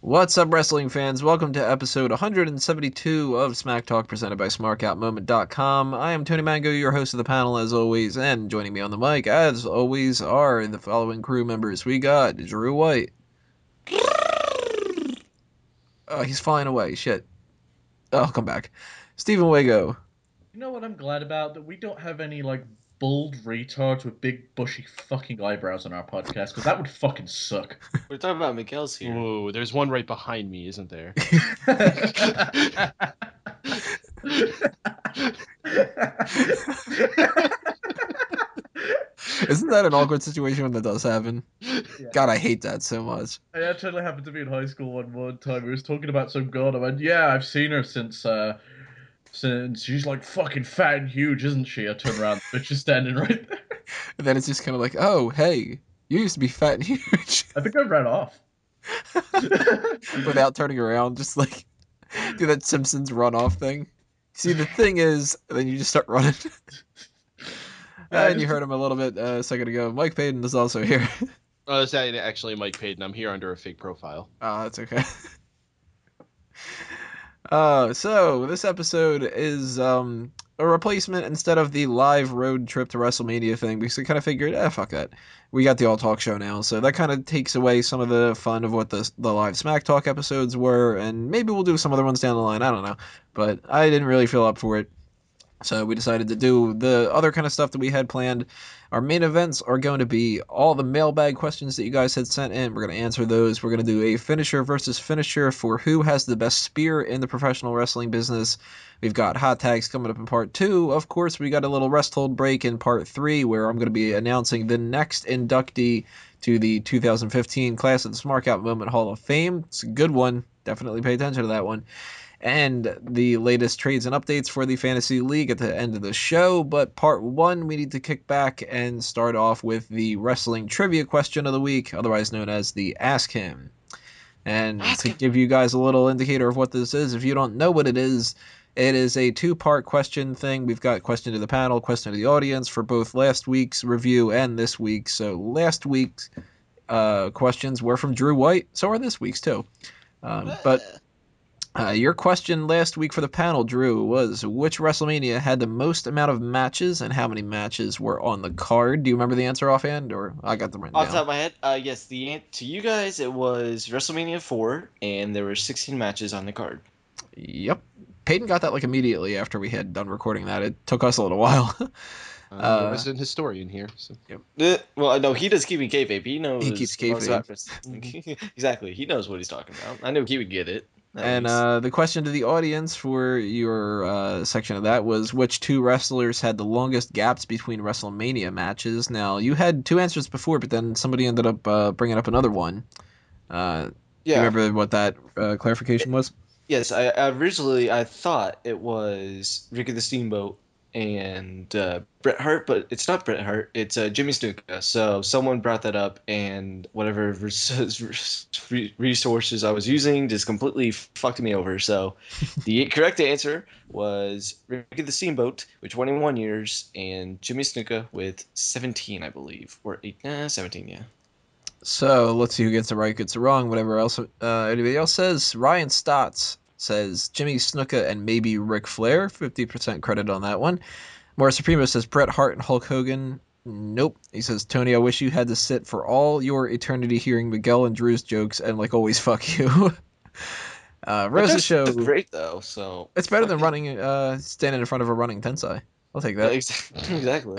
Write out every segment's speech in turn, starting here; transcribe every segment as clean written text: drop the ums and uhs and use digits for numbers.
What's up, wrestling fans? Welcome to episode 172 of Smack Talk, presented by SmarkOutMoment.com. I am Tony Mango, your host of the panel, as always, and joining me on the mic, as always, are the following crew members. We got Drew White. Oh, he's flying away. Shit. Oh, I'll come back. Stephen Wago. You know what I'm glad about? That we don't have any, bald retards with big, bushy fucking eyebrows on our podcast, because that would fucking suck. We're talking about Miguel's here. Whoa, there's one right behind me, isn't there? Isn't that an awkward situation when that does happen? Yeah. God, I hate that so much. It actually happened to me in high school one time. We was talking about some girl. I went, yeah, I've seen her since she's like fucking fat and huge, isn't she? I turn around, the bitch is standing right there. And then it's just kind of like, oh, hey, you used to be fat and huge. I think I ran off. Without turning around, just like do that Simpsons runoff thing. See, the thing is, then you just start running. And you heard him a little bit a second ago. Mike Payton is also here. Oh, it's actually Mike Payton. I'm here under a fake profile. Oh, that's okay. So this episode is a replacement instead of the live road trip to WrestleMania thing, because we kind of figured, fuck that. We got the All Talk show now, so that kind of takes away some of the fun of what the live Smack Talk episodes were, and maybe we'll do some other ones down the line, I don't know. But I didn't really feel up for it, so we decided to do the other kind of stuff that we had planned. Our main events are going to be all the mailbag questions that you guys had sent in. We're going to answer those. We're going to do a finisher versus finisher for who has the best spear in the professional wrestling business. We've got hot tags coming up in part 2. Of course, we got a little rest hold break in part 3, where I'm going to be announcing the next inductee to the 2015 class of the Smark Out Moment Hall of Fame. It's a good one. Definitely pay attention to that one. And the latest trades and updates for the Fantasy League at the end of the show. But part 1, we need to kick back and start off with the wrestling trivia question of the week, otherwise known as the Ask Him. And to give you guys a little indicator of what this is, if you don't know what it is a 2-part question thing. We've got question to the panel, question to the audience for both last week's review and this week. So last week's questions were from Drew White, so are this week's too. Your question last week for the panel, Drew, was which WrestleMania had the most amount of matches and how many matches were on the card? Do you remember the answer offhand, or I got them written down? Off the top of my head, yes. To you guys, it was WrestleMania 4, and there were 16 matches on the card. Yep. Peyton got that immediately after we had done recording that. It took us a little while. I'm a resident historian here. So. Yep. Well, no, he does keeping kayfabe. He knows. He keeps kayfabe. Exactly. He knows what he's talking about. I knew he would get it. And the question to the audience for your section of that was which 2 wrestlers had the longest gaps between WrestleMania matches. Now, you had 2 answers before, but then somebody ended up bringing up another one. Do you remember what that clarification was? Yes, I originally thought it was Ricky the Steamboat and Bret Hart, but it's not Bret Hart. It's Jimmy Snuka. So someone brought that up, and whatever resources I was using just completely fucked me over. So the correct answer was Ricky the Steamboat with 21 years, and Jimmy Snuka with 17, I believe, or 17, yeah. So let's see who gets it right, gets it wrong, whatever else anybody else says. Ryan Stotts says Jimmy Snuka and maybe Ric Flair, 50% credit on that one. Morris Supremo says Bret Hart and Hulk Hogan. Nope. He says, Tony, I wish you had to sit for all your eternity hearing Miguel and Drew's jokes and always fuck you. Rosa Show. Great though, so it's better than standing in front of a running tensai. I'll take that. Exactly.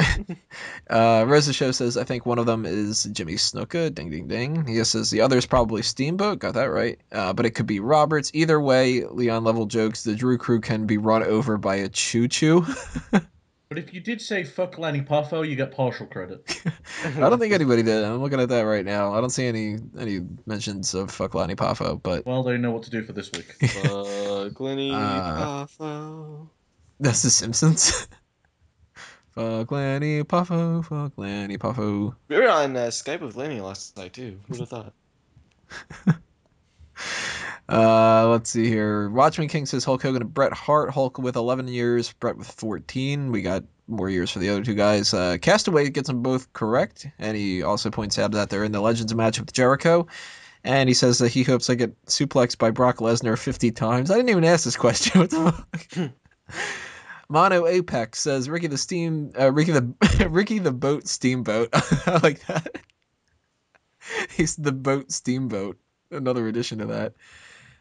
Rosa Show says, I think one of them is Jimmy Snuka. Ding, ding, ding. He says the other's probably Steamboat. Got that right. But it could be Roberts. Either way, Leon Level jokes, the Drew crew can be run over by a choo-choo. But if you did say fuck Lanny Poffo, you get partial credit. I don't think anybody did. I'm looking at that right now. I don't see any mentions of fuck Lanny Poffo, but... Well, they know what to do for this week. Fuck Lanny Poffo. That's The Simpsons. Fuck Lanny Poffo, fuck Lanny Poffo. We were on Skype with Lanny last night, too. Who would have thought? Let's see here. Watchman King says Hulk Hogan and Bret Hart. Hulk with 11 years, Bret with 14. We got more years for the other two guys. Castaway gets them both correct, and he also points out that they're in the Legends match with Jericho. And he says that he hopes I get suplexed by Brock Lesnar 50 times. I didn't even ask this question. What the fuck? Mono Apex says Ricky the Boat Steamboat. I like that. He's the Boat Steamboat. Another addition to that.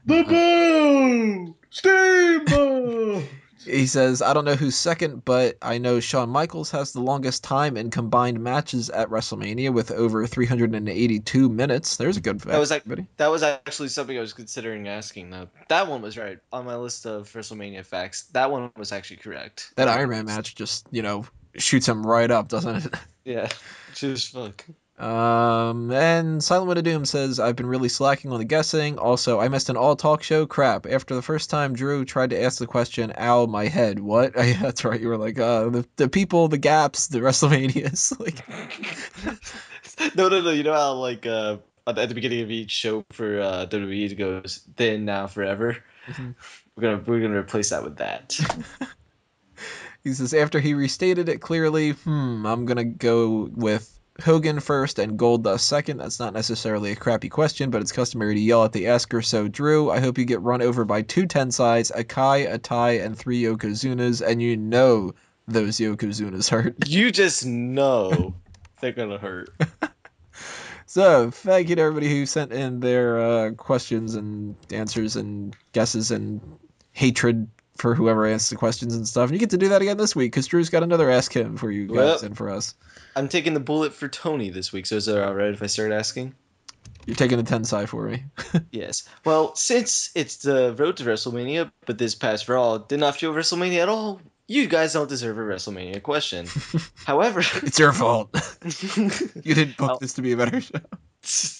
The boat! Steamboat! He says, I don't know who's second, but I know Shawn Michaels has the longest time in combined matches at WrestleMania with over 382 minutes. There's a good fact. That was actually something I was considering asking, though. That one was right on my list of WrestleMania facts. That one was actually correct. That Iron Man match just, shoots him right up, doesn't it? Yeah, just fuck. And Silent Wind of Doom says, I've been really slacking on the guessing. Also, I missed an all-talk show. Crap. After the first time Drew tried to ask the question, ow, my head. What? Yeah, that's right. You were like, the people, the gaps, the WrestleManias. Like, No. You know how, like, at the beginning of each show for WWE, it goes, then, now, forever? Mm-hmm. We're gonna replace that with that. He says, after he restated it clearly, I'm gonna go with Hogan first and Goldust second. That's not necessarily a crappy question, but it's customary to yell at the asker. So, Drew, I hope you get run over by 2 Tensais, a Kai, a Tai, and 3 Yokozunas, and you know those Yokozunas hurt. You just know they're gonna hurt. So, thank you to everybody who sent in their questions and answers and guesses and hatred for whoever asked the questions and stuff. And you get to do that again this week, because Drew's got another Ask Him for you guys and for us. I'm taking the bullet for Tony this week, so is it alright if I start asking? You're taking the Tensai for me. Yes. Well, since it's the road to WrestleMania, but this past Raw did not feel WrestleMania at all, you guys don't deserve a WrestleMania question. However... It's your fault. You didn't book this to be a better show.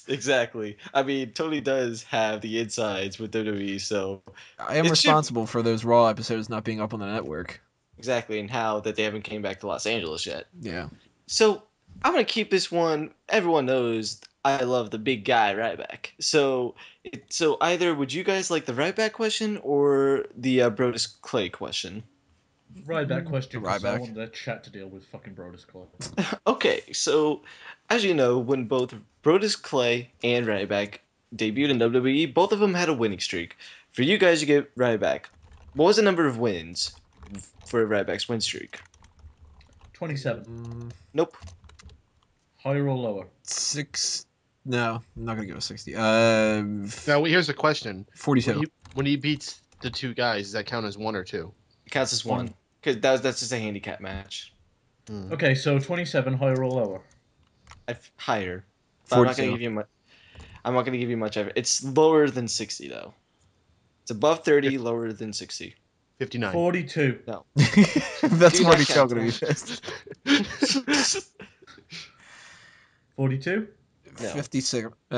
Exactly. I mean, Tony does have the insides with WWE, so... I am responsible for those Raw episodes not being up on the network. Exactly, and how that they haven't came back to Los Angeles yet. Yeah. So, I'm going to keep this one... Everyone knows I love the big guy, Ryback. So either would you guys like the Ryback question or the Brodus Clay question? Ryback question, because I Ryback. wanted that chat to deal with fucking Brodus Clay. Okay, so as you know, when both Brodus Clay and Ryback debuted in WWE, both of them had a winning streak. For you guys, you get Ryback. What was the number of wins for Ryback's win streak? 27. Nope. Higher or lower? 6. No, I'm not gonna go with 60. Now, here's the question: 42. When he beats the two guys, does that count as 1 or 2? It counts as 1. Because that's just a handicap match. Okay, so 27, higher or lower? Higher. But I'm not 42. going to give you much. I'm not going to give you much of it. It's lower than 60, though. It's above 30, lower than 60. 59. 42. No. That's Do what not he's count. going to be pissed. 42? No.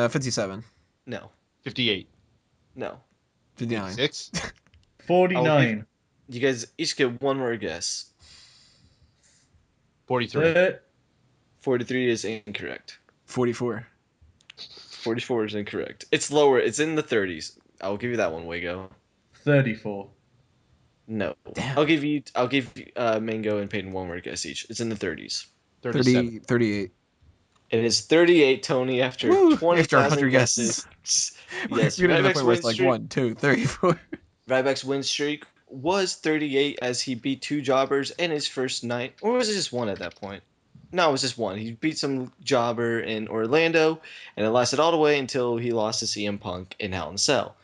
57. No. 58. No. 59. 6. 49. You guys each get one more guess. 43. 43 is incorrect. 44. 44 is incorrect. It's lower. It's in the 30s. I'll give you that one, Wago. 34. No. Damn. I'll give Mango and Peyton one more guess each. It's in the 30s. 37. 38. It is 38, Tony, after Woo! 20 After 100 guesses. Yes, We're going to Ryback's play win with like streak- 1, 2, 34. Ryback's win streak was 38 as he beat 2 jobbers in his first night. Or was it just 1 at that point? No, it was just 1. He beat some jobber in Orlando, and it lasted all the way until he lost to CM Punk in Hell in a Cell.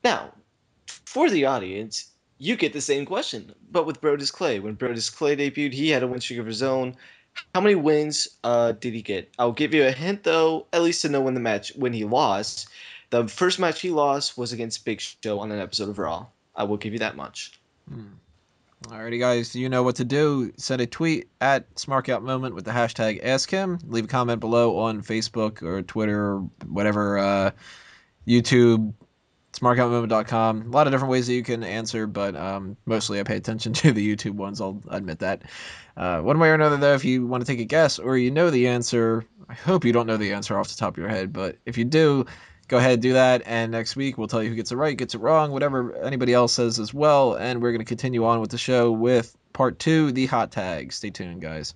Now, for the audience, you get the same question, but with Brodus Clay. When Brodus Clay debuted, he had a win streak of his own. How many wins did he get? I'll give you a hint, though, at least to know when he lost. The first match he lost was against Big Show on an episode of Raw. I will give you that much. Alrighty, guys, you know what to do. Send a tweet at SmarkOutMoment with the hashtag AskHim. Leave a comment below on Facebook or Twitter or whatever, YouTube, SmarkOutMoment.com. A lot of different ways that you can answer, but mostly I pay attention to the YouTube ones, I'll admit that. One way or another, though, if you want to take a guess or you know the answer, I hope you don't know the answer off the top of your head, but if you do, Go ahead and do that, and next week we'll tell you who gets it right, gets it wrong, whatever anybody else says as well, and we're going to continue on with the show with part 2, the hot tag. Stay tuned, guys.